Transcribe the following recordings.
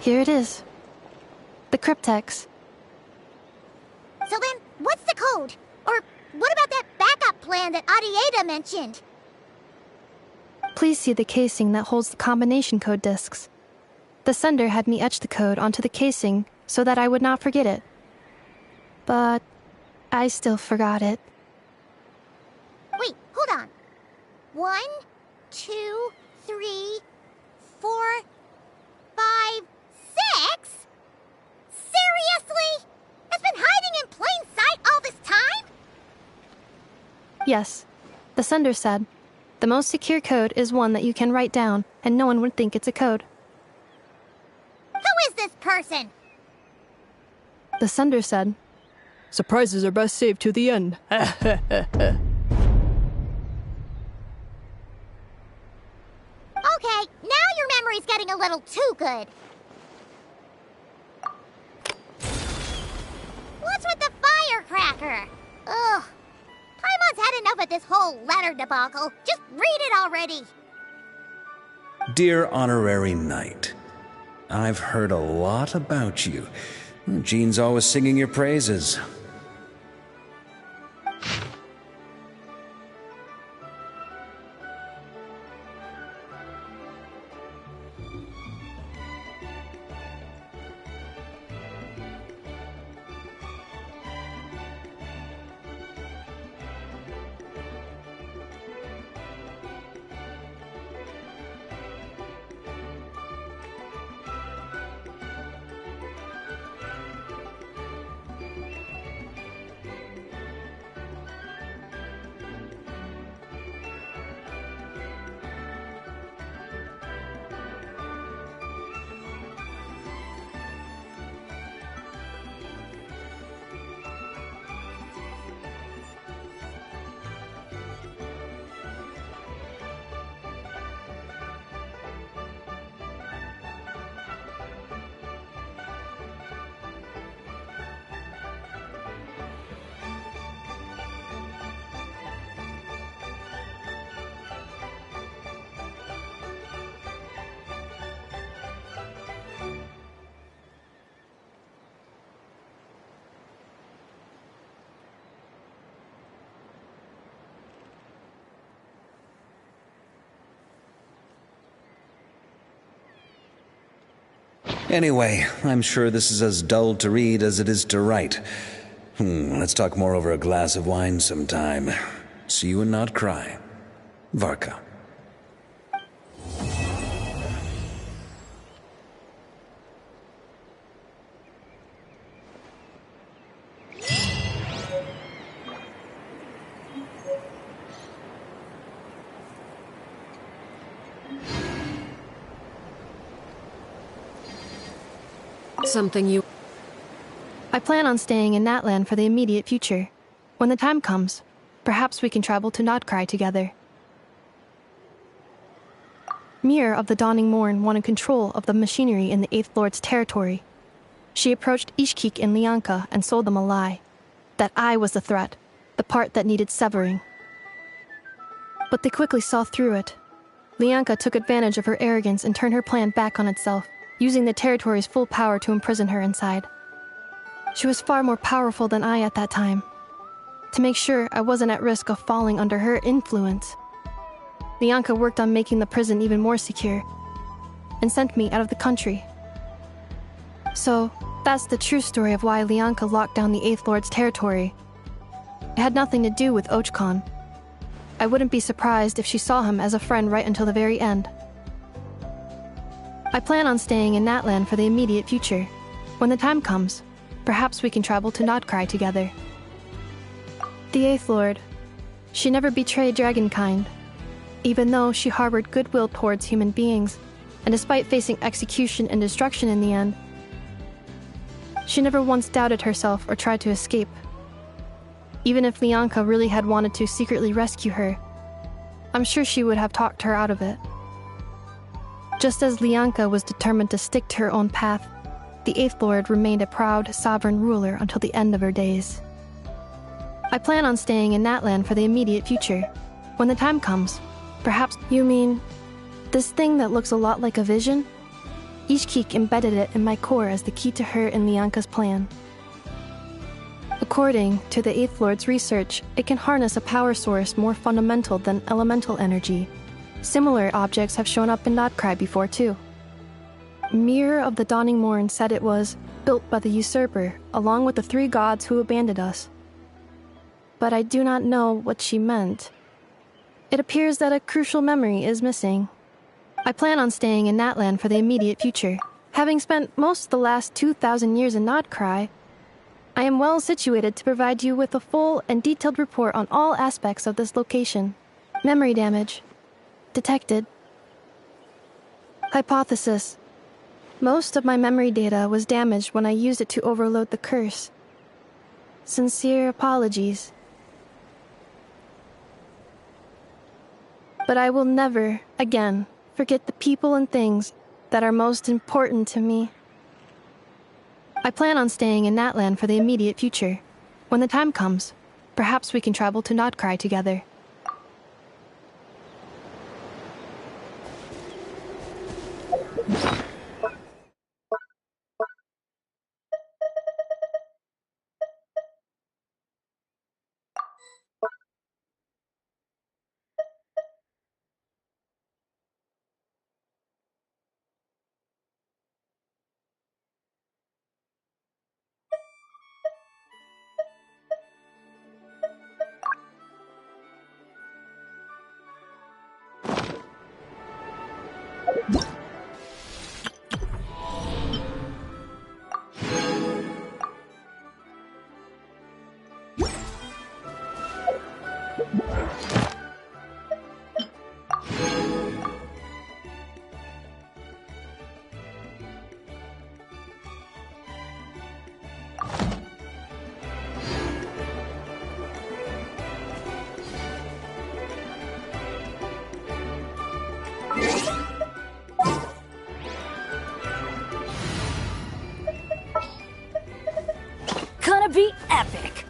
Here it is. The cryptex. So then, what's the code? Or what about that backup plan that Arieta mentioned? Please see the casing that holds the combination code discs. The sender had me etch the code onto the casing so that I would not forget it. But I still forgot it. Wait, hold on. 1, 2, 3, 4, 5, 6? Seriously? It's been hiding in plain sight all this time? Yes, the sender said, the most secure code is one that you can write down and no one would think it's a code. Who is this person? The sender said, surprises are best saved to the end. Okay, now your memory's getting a little too good. What's with the firecracker? Ugh. Paimon's had enough of this whole letter debacle. Just read it already. Dear Honorary Knight, I've heard a lot about you. Jean's always singing your praises. Anyway, I'm sure this is as dull to read as it is to write. Let's talk more over a glass of wine sometime. See you and not cry. Varka. I plan on staying in Natlan for the immediate future. When the time comes, perhaps we can travel to Nodcry together. Mir of the Dawning Morn wanted control of the machinery in the Eighth Lord's territory. She approached Ishkik and Lianka and sold them a lie. That I was the threat, the part that needed severing. But they quickly saw through it. Lianka took advantage of her arrogance and turned her plan back on itself, using the territory's full power to imprison her inside. She was far more powerful than I at that time. To make sure I wasn't at risk of falling under her influence, Lianka worked on making the prison even more secure, and sent me out of the country. So, that's the true story of why Lianka locked down the Eighth Lord's territory. It had nothing to do with Ochkon. I wouldn't be surprised if she saw him as a friend right until the very end. I plan on staying in Natlan for the immediate future. When the time comes, perhaps we can travel to Nodcry together. The Eighth Lord, she never betrayed Dragonkind, even though she harbored goodwill towards human beings, and despite facing execution and destruction in the end, she never once doubted herself or tried to escape. Even if Lianka really had wanted to secretly rescue her, I'm sure she would have talked her out of it. Just as Lianka was determined to stick to her own path, the Eighth Lord remained a proud, sovereign ruler until the end of her days. I plan on staying in Natlan for the immediate future. When the time comes, perhaps— You mean this thing that looks a lot like a vision? Ishkik embedded it in my core as the key to her and Lianka's plan. According to the Eighth Lord's research, it can harness a power source more fundamental than elemental energy. Similar objects have shown up in Notcry before too. Mirror of the Dawning Morn said it was built by the usurper, along with the 3 gods who abandoned us. But I do not know what she meant. It appears that a crucial memory is missing. I plan on staying in Natland for the immediate future. Having spent most of the last 2,000 years in Notcry, I am well situated to provide you with a full and detailed report on all aspects of this location. Memory damage. Detected. Hypothesis. Most of my memory data was damaged when I used it to overload the curse. Sincere apologies. But I will never, again, forget the people and things that are most important to me. I plan on staying in Natland for the immediate future. When the time comes, perhaps we can travel to Notcry together. Gonna be epic!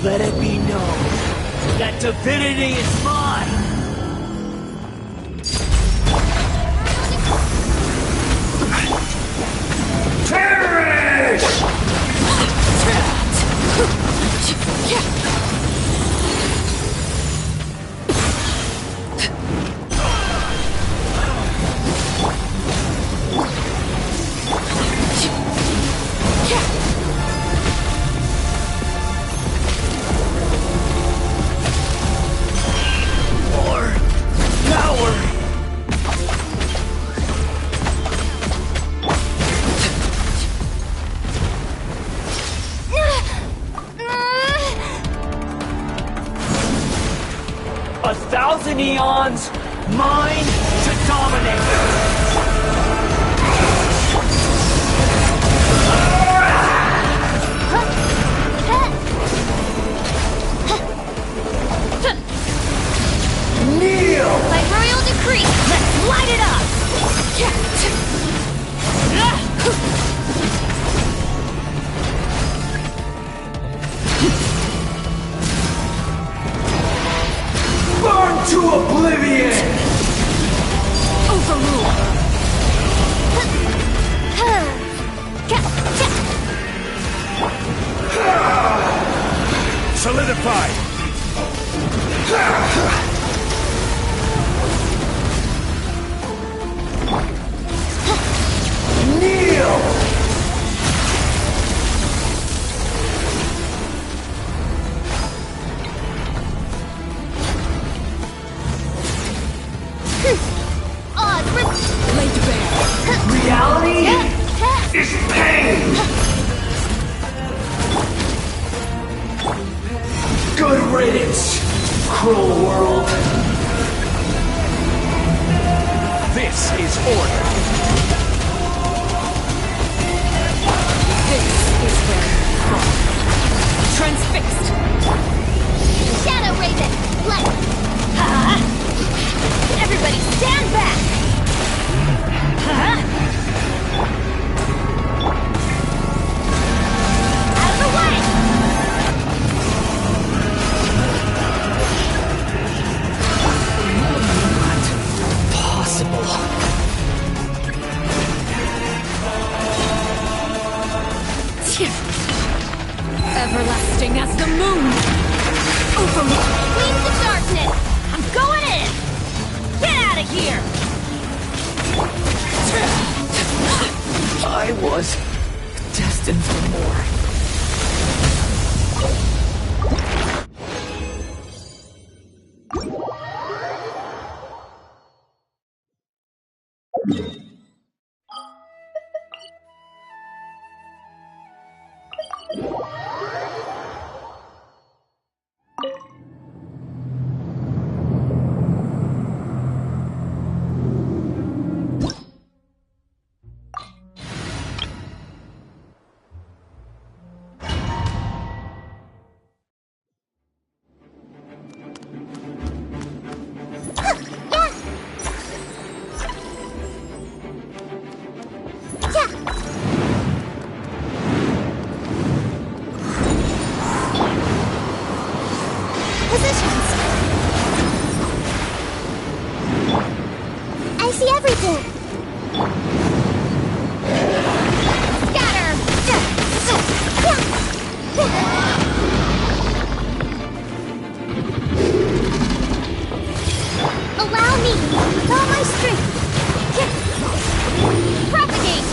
Let it be known that divinity is mine! Perish! Eons, mine to dominate! retreat! Let's light it up! Burn to oblivion! Overrule! Solidify! Kneel! Laid to bear! Reality is pain! Good riddance, cruel world! This is order! This is where you fall. Transfixed! Shadow Raven, play! Everybody stand back! Out of the way! Possible. Everlasting as the moon! Overrule! Wings of darkness! I'm going in! Get out of here! I was destined for more. I see everything! Allow me, with all my strength! Propagate!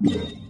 You